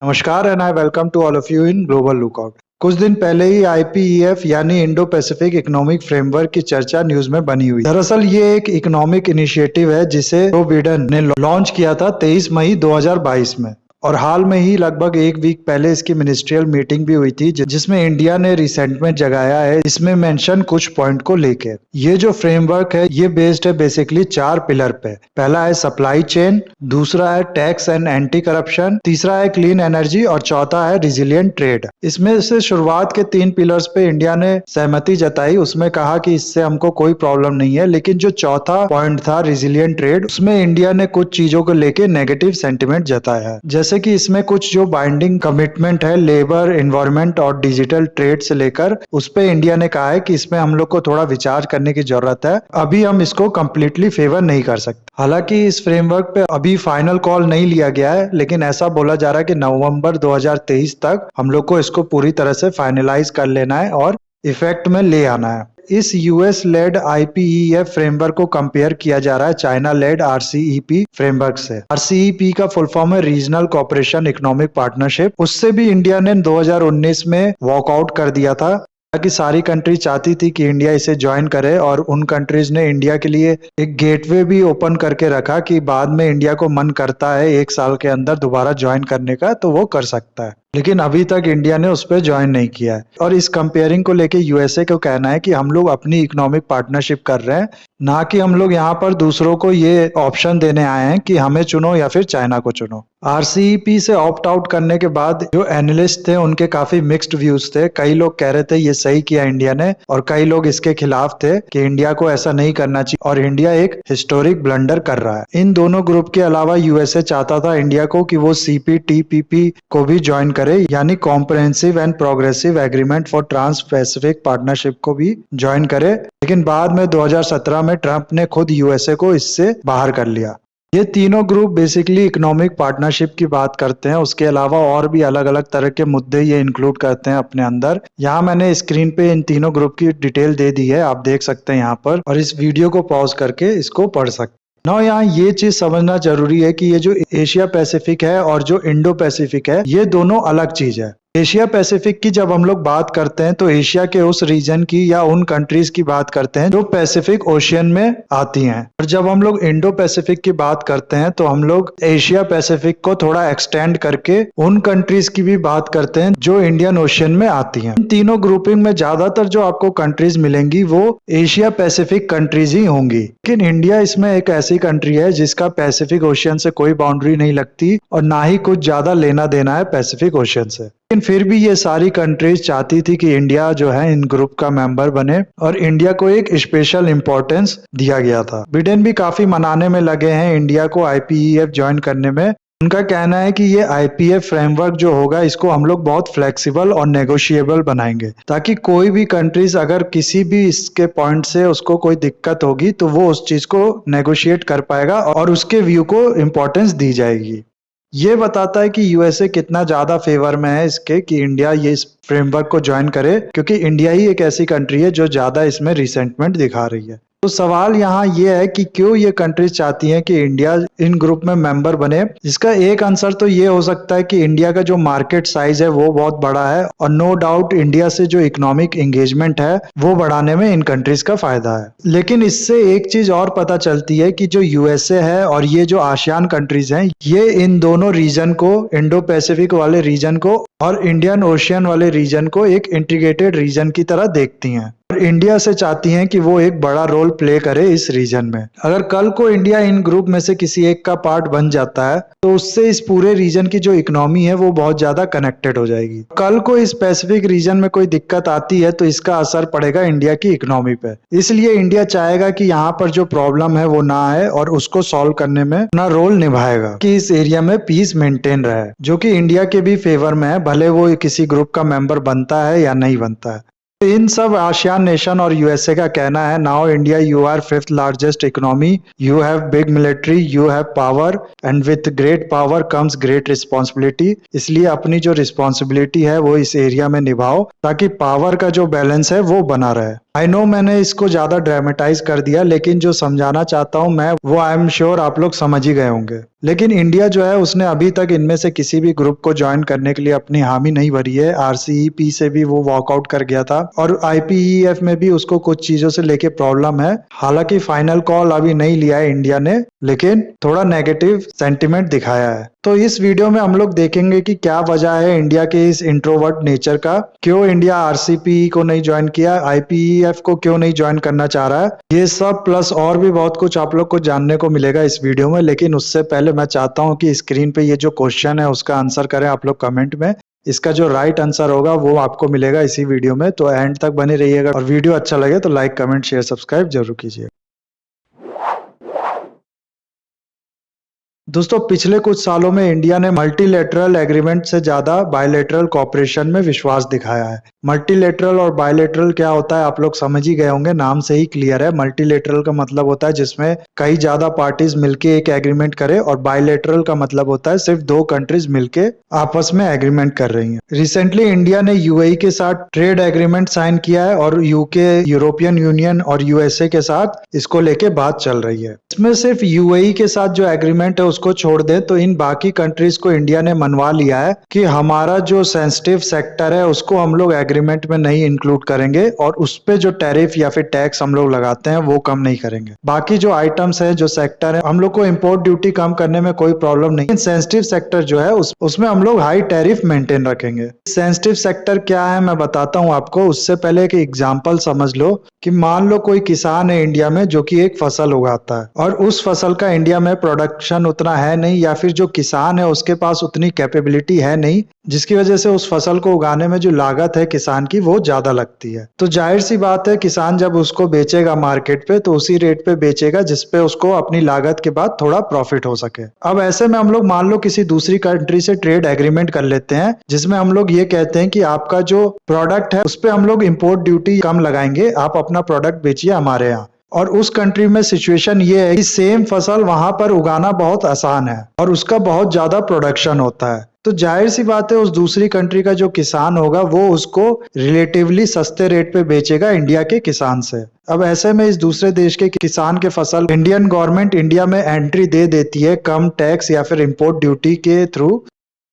नमस्कार and I welcome to all of you in global lookout. कुछ दिन पहले ही आईपीईएफ यानी इंडो पैसिफिक इकोनॉमिक फ्रेमवर्क की चर्चा न्यूज में बनी हुई। दरअसल ये एक इकोनॉमिक इनिशिएटिव है जिसे जो बिडेन ने लॉन्च किया था 23 मई 2022 में, और हाल में ही लगभग एक वीक पहले इसकी मिनिस्ट्रियल मीटिंग भी हुई थी जिसमें इंडिया ने रिसेंटमेंट जगाया है। इसमें मेंशन कुछ पॉइंट को लेके। ये जो फ्रेमवर्क है ये बेस्ड है बेसिकली 4 पिलर पे। पहला है सप्लाई चेन, दूसरा है टैक्स एंड एंटी करप्शन, तीसरा है क्लीन एनर्जी और चौथा है रिजिलियंट ट्रेड। इसमें से शुरुआत के 3 पिलर्स पे इंडिया ने सहमति जताई। उसमें कहा कि इससे हमको कोई प्रॉब्लम नहीं है, लेकिन जो चौथा पॉइंट था रिजिलियंट ट्रेड, उसमें इंडिया ने कुछ चीजों को लेके नेगेटिव सेंटिमेंट जताया है। जैसे कि इसमें कुछ जो बाइंडिंग कमिटमेंट है लेबर, एनवायरनमेंट और डिजिटल ट्रेड से लेकर, उस पे इंडिया ने कहा है कि इसमें हम लोग को थोड़ा विचार करने की जरूरत है। अभी हम इसको कंप्लीटली फेवर नहीं कर सकते। हालांकि इस फ्रेमवर्क पे अभी फाइनल कॉल नहीं लिया गया है, लेकिन ऐसा बोला जा रहा है कि नवंबर 2023 तक हम लोग को इसको पूरी तरह से फाइनलाइज कर लेना है और इफेक्ट में ले आना है। इस यूएस लेड आईपीईएफ फ्रेमवर्क को कंपेयर किया जा रहा है चाइना लेड आरसीईपी फ्रेमवर्क से। आरसीईपी का फुल फॉर्म है रीजनल कोऑपरेशन इकोनॉमिक पार्टनरशिप। उससे भी इंडिया ने 2019 में वॉकआउट कर दिया था कि सारी कंट्री चाहती थी कि इंडिया इसे ज्वाइन करे, और उन कंट्रीज ने इंडिया के लिए एक गेटवे भी ओपन करके रखा कि बाद में इंडिया को मन करता है 1 साल के अंदर दोबारा ज्वाइन करने का तो वो कर सकता है। लेकिन अभी तक इंडिया ने उस पर ज्वाइन नहीं किया है। और इस कंपेयरिंग को लेके यूएसए को कहना है कि हम लोग अपनी इकोनॉमिक पार्टनरशिप कर रहे हैं, ना कि हम लोग यहाँ पर दूसरों को ये ऑप्शन देने आए हैं कि हमें चुनो या फिर चाइना को चुनो। आरसीईपी से ऑप्ट आउट करने के बाद जो एनालिस्ट थे उनके काफी मिक्स्ड व्यूज थे। कई लोग कह रहे थे ये सही किया इंडिया ने, और कई लोग इसके खिलाफ थे कि इंडिया को ऐसा नहीं करना चाहिए और इंडिया एक हिस्टोरिक ब्लंडर कर रहा है। इन दोनों ग्रुप के अलावा यूएसए चाहता था इंडिया को कि वो सीपीटीपीपी को भी ज्वाइन करे, यानी comprehensive and progressive agreement for trans Pacific partnership को भी ज्वाइन करे। लेकिन बाद में 2017 में ट्रंप ने खुद यूएसए को इससे बाहर कर लिया। ये तीनों ग्रुप बेसिकली इकोनॉमिक पार्टनरशिप की बात करते हैं। उसके अलावा और भी अलग अलग तरह के मुद्दे ये इंक्लूड करते हैं अपने अंदर। यहाँ मैंने स्क्रीन पे इन तीनों ग्रुप की डिटेल दे दी है, आप देख सकते हैं यहाँ पर, और इस वीडियो को पॉज करके इसको पढ़ सकते हैं। ना यहाँ ये चीज समझना जरूरी है कि ये जो एशिया पैसिफिक है और जो इंडो पैसिफिक है ये दोनों अलग चीज है। एशिया पैसिफिक की जब हम लोग बात करते हैं तो एशिया के उस रीजन की या उन कंट्रीज की बात करते हैं जो पैसिफिक ओशियन में आती हैं, और जब हम लोग इंडो पैसिफिक की बात करते हैं तो हम लोग एशिया पैसिफिक को थोड़ा एक्सटेंड करके उन कंट्रीज की भी बात करते हैं जो इंडियन ओशियन में आती हैं। इन तीनों ग्रुपिंग में ज्यादातर जो आपको कंट्रीज मिलेंगी वो एशिया पैसिफिक कंट्रीज ही होंगी। लेकिन इंडिया इसमें एक ऐसी कंट्री है जिसका पैसिफिक ओशियन से कोई बाउंड्री नहीं लगती और ना ही कुछ ज्यादा लेना देना है पैसिफिक ओशियन से। लेकिन फिर भी ये सारी कंट्रीज चाहती थी कि इंडिया जो है इन ग्रुप का मेंबर बने, और इंडिया को एक स्पेशल इंपॉर्टेंस दिया गया था। बिडेन भी काफी मनाने में लगे हैं इंडिया को आईपीईएफ ज्वाइन करने में। उनका कहना है कि ये आईपीएफ फ्रेमवर्क जो होगा इसको हम लोग बहुत फ्लेक्सिबल और नेगोशिएबल बनाएंगे, ताकि कोई भी कंट्रीज अगर किसी भी इसके पॉइंट से उसको कोई दिक्कत होगी तो वो उस चीज को नेगोशिएट कर पाएगा और उसके व्यू को इम्पोर्टेंस दी जाएगी। ये बताता है कि यूएसए कितना ज्यादा फेवर में है इसके कि इंडिया ये इस फ्रेमवर्क को ज्वाइन करे, क्योंकि इंडिया ही एक ऐसी कंट्री है जो ज्यादा इसमें रिसेंटमेंट दिखा रही है। तो सवाल यहाँ ये है कि क्यों ये कंट्रीज चाहती हैं कि इंडिया इन ग्रुप में मेंबर बने। इसका एक आंसर तो ये हो सकता है कि इंडिया का जो मार्केट साइज है वो बहुत बड़ा है, और नो डाउट इंडिया से जो इकोनॉमिक एंगेजमेंट है वो बढ़ाने में इन कंट्रीज का फायदा है। लेकिन इससे एक चीज और पता चलती है कि जो यूएसए है और ये जो आसियान कंट्रीज हैं ये इन दोनों रीजन को, इंडो पैसिफिक वाले रीजन को और इंडियन ओशियन वाले रीजन को एक इंटीग्रेटेड रीजन की तरह देखती हैं, और इंडिया से चाहती हैं कि वो एक बड़ा रोल प्ले करे इस रीजन में। अगर कल को इंडिया इन ग्रुप में से किसी एक का पार्ट बन जाता है तो उससे इस पूरे रीजन की जो इकोनॉमी है वो बहुत ज्यादा कनेक्टेड हो जाएगी। कल को इस पैसिफिक रीजन में कोई दिक्कत आती है तो इसका असर पड़ेगा इंडिया की इकोनॉमी पे। इसलिए इंडिया चाहेगा कि यहाँ पर जो प्रॉब्लम है वो ना आए और उसको सॉल्व करने में अपना रोल निभाएगा कि इस एरिया में पीस मेंटेन रहे, जो कि इंडिया के भी फेवर में है, भले वो किसी ग्रुप का मेंबर बनता है या नहीं बनता है। इन सब आसियान नेशन और यूएसए का कहना है, now India you are 5th largest economy, you have big military, you have power, and with great power comes great responsibility. इसलिए अपनी जो रिस्पॉन्सिबिलिटी है वो इस एरिया में निभाओ ताकि पावर का जो बैलेंस है वो बना रहे। आई नो मैंने इसको ज्यादा ड्रामेटाइज कर दिया, लेकिन जो समझाना चाहता हूं मैं वो आई एम श्योर आप लोग समझ ही गए होंगे। लेकिन इंडिया जो है उसने अभी तक इनमें से किसी भी ग्रुप को ज्वाइन करने के लिए अपनी हामी नहीं भरी है। आरसीईपी से भी वो वॉकआउट कर गया था और आईपीईएफ में भी उसको कुछ चीजों से लेके प्रॉब्लम है। हालांकि फाइनल कॉल अभी नहीं लिया है इंडिया ने, लेकिन थोड़ा नेगेटिव सेंटिमेंट दिखाया है। तो इस वीडियो में हम लोग देखेंगे कि क्या वजह है इंडिया के इस इंट्रोवर्ट नेचर का, क्यों इंडिया आरसीपी को नहीं ज्वाइन किया, आईपीईएफ को क्यों नहीं ज्वाइन करना चाह रहा है। ये सब प्लस और भी बहुत कुछ आप लोग को जानने को मिलेगा इस वीडियो में। लेकिन उससे पहले मैं चाहता हूं कि स्क्रीन पे ये जो क्वेश्चन है उसका आंसर करें आप लोग कमेंट में। इसका जो राइट आंसर होगा वो आपको मिलेगा इसी वीडियो में, तो एंड तक बने रहिएगा। और वीडियो अच्छा लगे तो लाइक कमेंट शेयर सब्सक्राइब जरूर कीजिए। दोस्तों पिछले कुछ सालों में इंडिया ने मल्टीलेटरल एग्रीमेंट से ज्यादा बायलेटरल कॉपरेशन में विश्वास दिखाया है। मल्टीलेटरल और बायलेटरल क्या होता है आप लोग समझ ही गए होंगे, नाम से ही क्लियर है। मल्टीलेटरल का मतलब होता है जिसमें कई ज्यादा पार्टीज मिलके एक एग्रीमेंट करे, और बायलेटरल का मतलब होता है सिर्फ दो कंट्रीज मिलके आपस में एग्रीमेंट कर रही है। रिसेंटली इंडिया ने यूएई के साथ ट्रेड एग्रीमेंट साइन किया है और यूके, यूरोपियन यूनियन और यूएसए के साथ इसको लेके बात चल रही है। इसमें सिर्फ यूएई के साथ जो एग्रीमेंट है उसको छोड़ दे तो इन बाकी कंट्रीज को इंडिया ने मनवा लिया है कि हमारा जो सेंसिटिव सेक्टर है उसको हम लोग एग्रीमेंट में नहीं इंक्लूड करेंगे, और उस पे जो टैरिफ या फिर टैक्स हम लोग लगाते हैं वो कम नहीं करेंगे। बाकी जो आइटम्स है, जो सेक्टर है, हम लोग को इम्पोर्ट ड्यूटी कम करने में कोई प्रॉब्लम नहीं। सेंसिटिव सेक्टर जो है उसमें हम लोग हाई टैरिफ मेंटेन रखेंगे। सेंसिटिव सेक्टर क्या है मैं बताता हूँ आपको। उससे पहले एक एग्जाम्पल समझ लो कि मान लो कोई किसान है इंडिया में जो कि एक फसल उगाता है, और उस फसल का इंडिया में प्रोडक्शन उतना है नहीं, या फिर जो किसान है उसके पास उतनी कैपेबिलिटी है नहीं, जिसकी वजह से उस फसल को उगाने में जो लागत है किसान की वो ज्यादा लगती है। तो जाहिर सी बात है किसान जब उसको बेचेगा मार्केट पे तो उसी रेट पे बेचेगा जिसपे उसको अपनी लागत के बाद थोड़ा प्रॉफिट हो सके। अब ऐसे में हम लोग मान लो किसी दूसरी कंट्री से ट्रेड एग्रीमेंट कर लेते हैं जिसमें हम लोग ये कहते हैं कि आपका जो प्रोडक्ट है उस पे हम लोग इम्पोर्ट ड्यूटी कम लगाएंगे, आप अपना प्रोडक्ट बेचिए हमारे यहाँ। और उस कंट्री में सिचुएशन ये है कि सेम फसल वहां पर उगाना बहुत आसान है और उसका बहुत ज्यादा प्रोडक्शन होता है। तो जाहिर सी बात है उस दूसरी कंट्री का जो किसान होगा वो उसको रिलेटिवली सस्ते रेट पे बेचेगा इंडिया के किसान से। अब ऐसे में इस दूसरे देश के किसान के फसल इंडियन गवर्नमेंट इंडिया में एंट्री दे देती है कम टैक्स या फिर इम्पोर्ट ड्यूटी के थ्रू,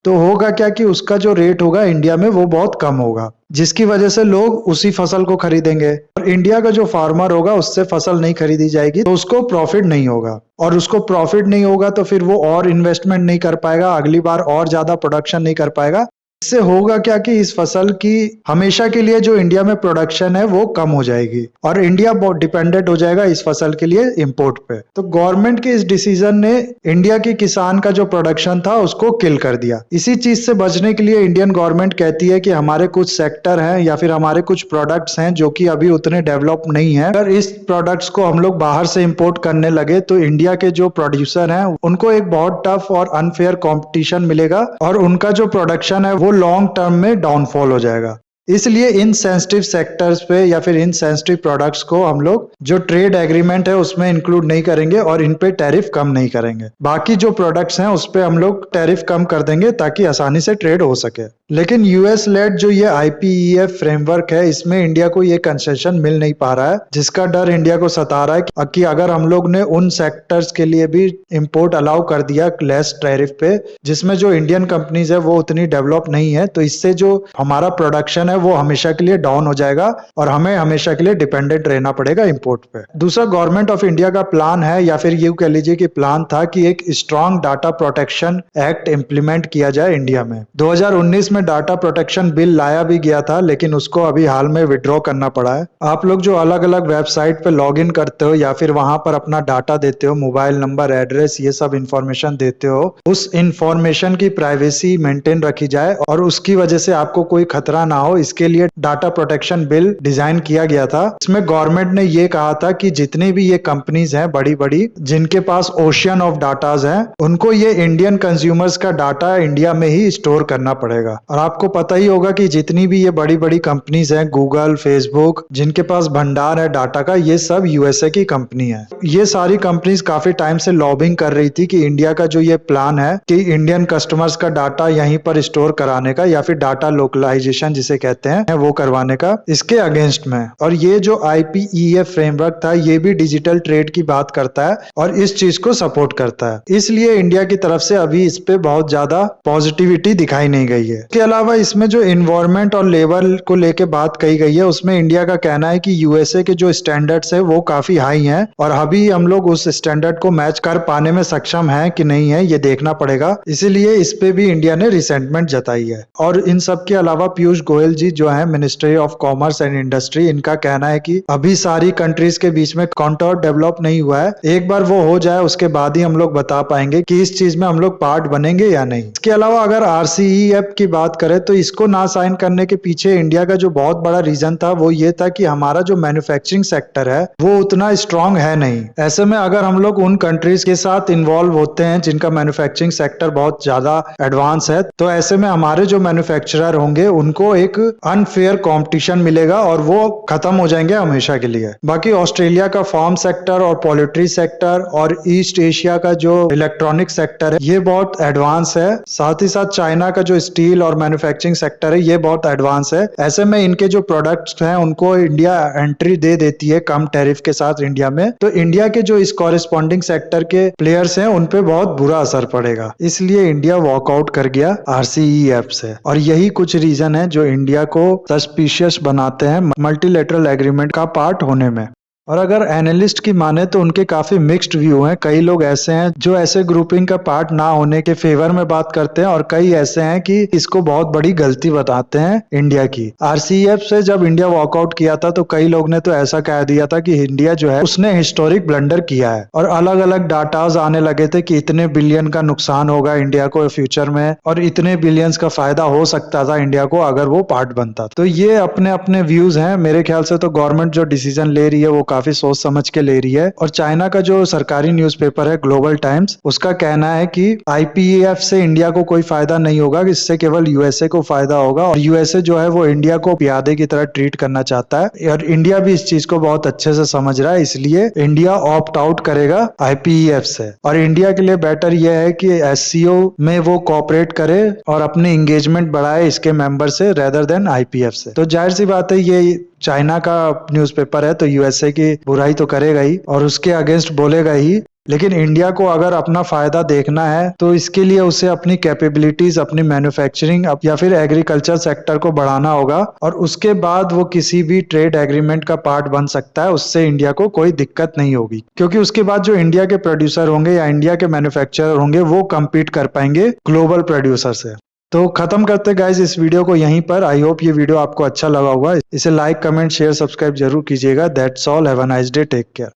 तो होगा क्या कि उसका जो रेट होगा इंडिया में वो बहुत कम होगा, जिसकी वजह से लोग उसी फसल को खरीदेंगे। और इंडिया का जो फार्मर होगा उससे फसल नहीं खरीदी जाएगी तो उसको प्रॉफिट नहीं होगा, और उसको प्रॉफिट नहीं होगा तो फिर वो और इन्वेस्टमेंट नहीं कर पाएगा, अगली बार और ज्यादा प्रोडक्शन नहीं कर पाएगा। इससे होगा क्या कि इस फसल की हमेशा के लिए जो इंडिया में प्रोडक्शन है वो कम हो जाएगी और इंडिया बहुत डिपेंडेंट हो जाएगा इस फसल के लिए इंपोर्ट पे। तो गवर्नमेंट के इस डिसीजन ने इंडिया के किसान का जो प्रोडक्शन था उसको किल कर दिया। इसी चीज से बचने के लिए इंडियन गवर्नमेंट कहती है कि हमारे कुछ सेक्टर हैं या फिर हमारे कुछ प्रोडक्ट्स हैं जो कि अभी उतने डेवलप नहीं है, अगर इस प्रोडक्ट्स को हम लोग बाहर से इंपोर्ट करने लगे तो इंडिया के जो प्रोड्यूसर हैं उनको एक बहुत टफ और अनफेयर कॉम्पिटिशन मिलेगा और उनका जो प्रोडक्शन है वो लॉन्ग टर्म में डाउनफॉल हो जाएगा। इसलिए इन सेंसिटिव सेक्टर्स पे या फिर इन सेंसिटिव प्रोडक्ट्स को हम लोग जो ट्रेड एग्रीमेंट है उसमें इंक्लूड नहीं करेंगे और इन पे टैरिफ कम नहीं करेंगे। बाकी जो प्रोडक्ट्स हैं उस पे हम लोग टैरिफ कम कर देंगे ताकि आसानी से ट्रेड हो सके। लेकिन यूएस लेड जो ये आईपीईएफ फ्रेमवर्क है इसमें इंडिया को ये कंसेशन मिल नहीं पा रहा है, जिसका डर इंडिया को सता रहा है कि अगर हम लोग ने उन सेक्टर्स के लिए भी इंपोर्ट अलाउ कर दिया लेस टैरिफ पे जिसमें जो इंडियन कंपनीज है वो उतनी डेवलप नहीं है, तो इससे जो हमारा प्रोडक्शन वो हमेशा के लिए डाउन हो जाएगा और हमें हमेशा के लिए डिपेंडेंट रहना पड़ेगा इंपोर्ट पे। दूसरा, गवर्नमेंट ऑफ इंडिया का प्लान है या फिर ये कह लीजिए कि प्लान था कि एक strong data protection act implement किया जाए इंडिया में। 2019 में डाटा प्रोटेक्शन बिल लाया भी गया था लेकिन उसको अभी हाल में विड्रॉ करना पड़ा है। आप लोग जो अलग अलग वेबसाइट पे लॉग इन करते हो या फिर वहां पर अपना डाटा देते हो, मोबाइल नंबर, एड्रेस, ये सब इंफॉर्मेशन देते हो, उस इंफॉर्मेशन की प्राइवेसी मेंटेन रखी जाए और उसकी वजह से आपको कोई खतरा ना हो, इसके लिए डाटा प्रोटेक्शन बिल डिजाइन किया गया था। इसमें गवर्नमेंट ने ये कहा था कि जितनी भी ये कंपनीज हैं बड़ी बड़ी जिनके पास ओशियन ऑफ डाटाज हैं उनको ये इंडियन कंज्यूमर्स का डाटा इंडिया में ही स्टोर करना पड़ेगा। और आपको पता ही होगा कि जितनी भी ये बड़ी बड़ी कंपनीज हैं, गूगल, फेसबुक, जिनके पास भंडार है डाटा का, ये सब यूएसए की कंपनी है। ये सारी कंपनीज काफी टाइम से लॉबिंग कर रही थी कि इंडिया का जो ये प्लान है कि इंडियन कस्टमर्स का डाटा यहीं पर स्टोर कराने का या फिर डाटा लोकलाइजेशन जिसे कहते हैं वो करवाने का, इसके अगेंस्ट में। और ये जो IPEF फ्रेमवर्क था ये भी डिजिटल ट्रेड की बात करता है और इस चीज को सपोर्ट करता है। इसलिए इंडिया की तरफ से अभी इस पे बहुत ज्यादा पॉजिटिविटी दिखाई नहीं गई है। इसके अलावा इसमें जो इन्वायरमेंट और लेबर को लेके बात कही गई है उसमें इंडिया का कहना है कि यूएसए के जो स्टैंडर्ड्स है वो काफी हाई हैं और अभी हम लोग उस स्टैंडर्ड को मैच कर पाने में सक्षम हैं कि नहीं है ये देखना पड़ेगा। इसीलिए इस पे भी इंडिया ने रिसेंटमेंट जताई है। और इन सब के अलावा पीयूष गोयल जी जो है ministry of commerce and industry, इनका कहना है कि अभी सारी कंट्रीज के बीच में कॉन्टोर डेवलप नहीं हुआ है, एक बार वो हो जाए उसके बाद ही हम लोग बता पाएंगे कि इस चीज में हम लोग पार्ट बनेंगे या नहीं। इसके अलावा अगर RCEP की बात करें तो इसको ना साइन करने के पीछे इंडिया का जो बहुत बड़ा रीजन था वो ये था कि हमारा जो मैन्युफैक्चरिंग सेक्टर है वो उतना स्ट्रांग है नहीं। ऐसे में अगर हम लोग उन कंट्रीज के साथ इन्वॉल्व होते हैं जिनका मैन्युफैक्चरिंग सेक्टर बहुत ज्यादा एडवांस है, तो ऐसे में हमारे जो मैन्युफैक्चरर होंगे उनको एक अनफेयर कॉम्पिटिशन मिलेगा और वो खत्म हो जाएंगे हमेशा के लिए। बाकी ऑस्ट्रेलिया का फार्म सेक्टर और पोल्ट्री सेक्टर और ईस्ट एशिया का जो इलेक्ट्रॉनिक सेक्टर है ये बहुत एडवांस है। साथ ही साथ चाइना का जो स्टील और मैन्युफैक्चरिंग सेक्टर है ये बहुत एडवांस है। ऐसे में इनके जो प्रोडक्ट्स हैं उनको इंडिया एंट्री दे देती है कम टैरिफ के साथ इंडिया में, तो इंडिया के जो इस कॉरेस्पॉन्डिंग सेक्टर के प्लेयर्स हैं उन पे बहुत बुरा असर पड़ेगा। इसलिए इंडिया वॉकआउट कर गया RCEP से। और यही कुछ रीजन है जो इंडिया को सस्पिशियस बनाते हैं मल्टीलेटरल एग्रीमेंट का पार्ट होने में। और अगर एनालिस्ट की माने तो उनके काफी मिक्स्ड व्यू हैं। कई लोग ऐसे हैं जो ऐसे ग्रुपिंग का पार्ट ना होने के फेवर में बात करते हैं और कई ऐसे हैं कि इसको बहुत बड़ी गलती बताते हैं इंडिया की। RCEP से जब इंडिया वॉकआउट किया था तो कई लोग ने तो ऐसा कह दिया था कि इंडिया जो है उसने हिस्टोरिक ब्लंडर किया है और अलग अलग डाटाज आने लगे थे कि इतने बिलियन का नुकसान होगा इंडिया को फ्यूचर में और इतने बिलियंस का फायदा हो सकता था इंडिया को अगर वो पार्ट बनता। तो ये अपने अपने व्यूज हैं। मेरे ख्याल से तो गवर्नमेंट जो डिसीजन ले रही है वो काफी सोच समझ के ले रही है। और चाइना का जो सरकारी न्यूज़पेपर है ग्लोबल टाइम्स, उसका कहना है कि IPEF से इंडिया को कोई फायदा नहीं होगा, इससे केवल यूएसए को फायदा होगा और यूएसए जो है वो इंडिया को प्यादे की तरह ट्रीट करना चाहता है और इंडिया भी इस चीज को बहुत अच्छे से समझ रहा है। इसलिए इंडिया ऑप्ट आउट करेगा IPEF से और इंडिया के लिए बेटर यह है कि SCO में वो कोऑपरेट करे और अपने एंगेजमेंट बढ़ाए इसके मेंबर से रेदर देन IPEF से। तो जाहिर सी बात है ये चाइना का न्यूज़पेपर है तो यूएसए की बुराई तो करेगा ही और उसके अगेंस्ट बोलेगा ही। लेकिन इंडिया को अगर अपना फायदा देखना है तो इसके लिए उसे अपनी कैपेबिलिटीज, अपनी मैन्युफैक्चरिंग या फिर एग्रीकल्चर सेक्टर को बढ़ाना होगा और उसके बाद वो किसी भी ट्रेड एग्रीमेंट का पार्ट बन सकता है। उससे इंडिया को कोई दिक्कत नहीं होगी क्योंकि उसके बाद जो इंडिया के प्रोड्यूसर होंगे या इंडिया के मैन्युफैक्चरर होंगे वो कम्पीट कर पाएंगे ग्लोबल प्रोड्यूसर से। तो खत्म करते गाइज इस वीडियो को यहीं पर। आई होप ये वीडियो आपको अच्छा लगा होगा। इसे लाइक, कमेंट, शेयर, सब्सक्राइब जरूर कीजिएगा। That's all. Have a nice day. Take care.